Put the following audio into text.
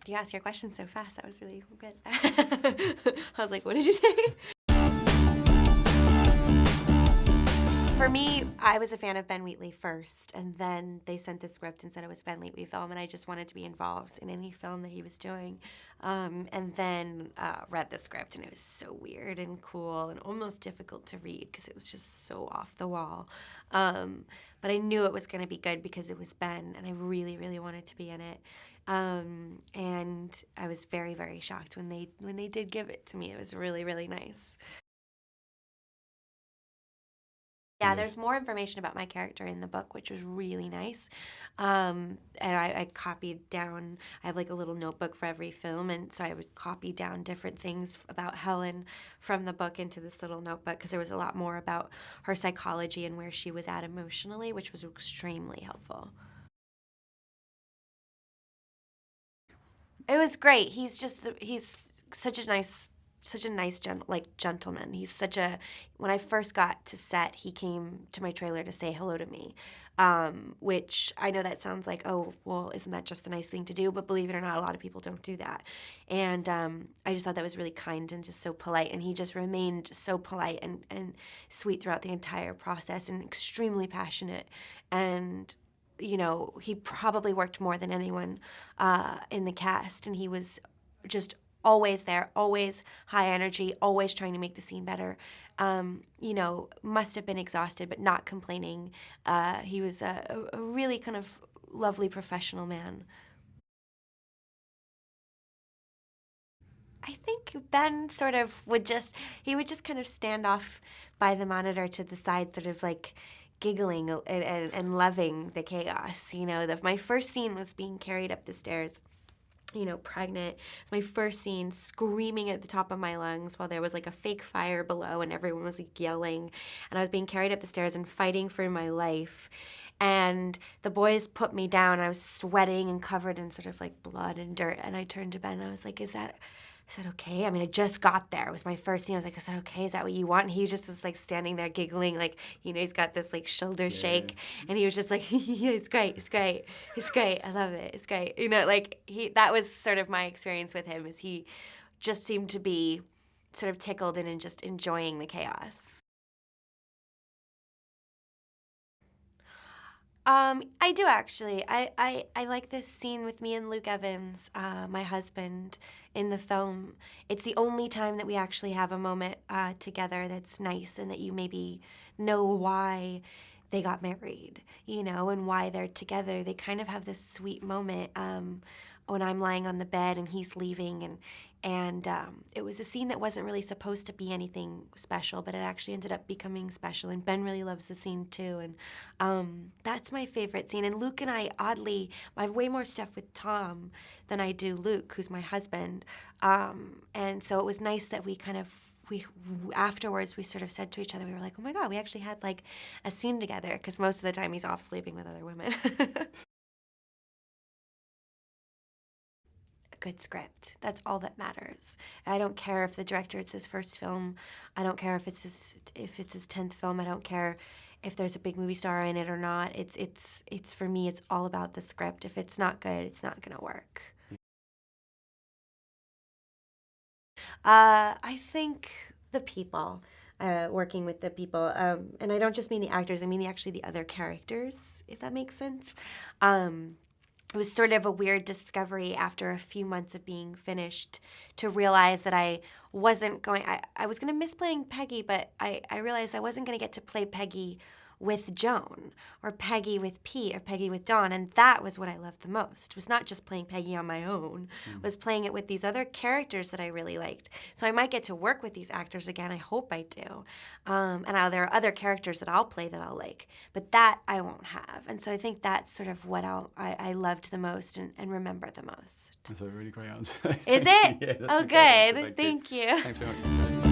You asked your question so fast. That was really good. I was like, what did you say? For me, I was a fan of Ben Wheatley first, and then they sent the script and said it was a Ben Wheatley film, and I just wanted to be involved in any film that he was doing. And then read the script, and it was so weird and cool and almost difficult to read because it was just so off the wall. But I knew it was going to be good because it was Ben, and I really, really wanted to be in it. And I was very, very shocked when they did give it to me. It was really, really nice. Yeah, there's more information about my character in the book, which was really nice. And I copied down, I have like a little notebook for every film, and so I would copy down different things about Helen from the book into this little notebook because there was a lot more about her psychology and where she was at emotionally, which was extremely helpful. It was great. He's such a nice gentleman. He's such a, when I first got to set, he came to my trailer to say hello to me, which I know that sounds like, oh, well, isn't that just a nice thing to do? But believe it or not, a lot of people don't do that. And I just thought that was really kind and just so polite. And he just remained so polite and sweet throughout the entire process and extremely passionate. And you know, he probably worked more than anyone in the cast, and he was just always there, always high energy, always trying to make the scene better. You know, must have been exhausted, but not complaining. He was a really kind of lovely professional man. I think Ben sort of he would just kind of stand off by the monitor to the side, sort of like giggling and loving the chaos. You know, my first scene was being carried up the stairs, you know, pregnant. It's my first scene, screaming at the top of my lungs while there was like a fake fire below and everyone was like yelling. And I was being carried up the stairs and fighting for my life. And the boys put me down. I was sweating and covered in sort of like blood and dirt. And I turned to Ben and I was like, I said, okay. I mean, I just got there. It was my first scene. I was like, is that okay? Is that what you want? And he just was like standing there giggling, like, you know, he's got this like shoulder shake. And he was just like, yeah, it's great. It's great. It's great. I love it. It's great. You know, like that was sort of my experience with him, is he just seemed to be sort of tickled and just enjoying the chaos. I do actually. I like this scene with me and Luke Evans, my husband, in the film. It's the only time that we actually have a moment together that's nice and that you maybe know why they got married, you know, and why they're together. They kind of have this sweet moment when I'm lying on the bed and he's leaving, and it was a scene that wasn't really supposed to be anything special, but it actually ended up becoming special, and Ben really loves the scene too, and that's my favorite scene. And Luke and I, oddly, I have way more stuff with Tom than I do Luke, who's my husband, and so it was nice that we afterwards we sort of said to each other, we were like, oh my God, we actually had like a scene together, because most of the time he's off sleeping with other women. Good script. That's all that matters. I don't care if the director, it's his first film. I don't care if it's his 10th film. I don't care if there's a big movie star in it or not. It's for me, it's all about the script. If it's not good, it's not going to work. I think the people, working with the people, and I don't just mean the actors, I mean actually the other characters, if that makes sense. It was sort of a weird discovery after a few months of being finished to realize that I wasn't going, I was going to miss playing Peggy, but I realized I wasn't going to get to play Peggy with Joan or Peggy with Pete or Peggy with Dawn, and that was what I loved the most. It was not just playing Peggy on my own, was playing it with these other characters that I really liked. So I might get to work with these actors again. I hope I do. There are other characters that I'll play that I'll like, but that I won't have. And so I think that's sort of what I loved the most and remember the most. That's a really great answer. Is it? Yeah, oh, a good. answer. Thank you. Thanks very much.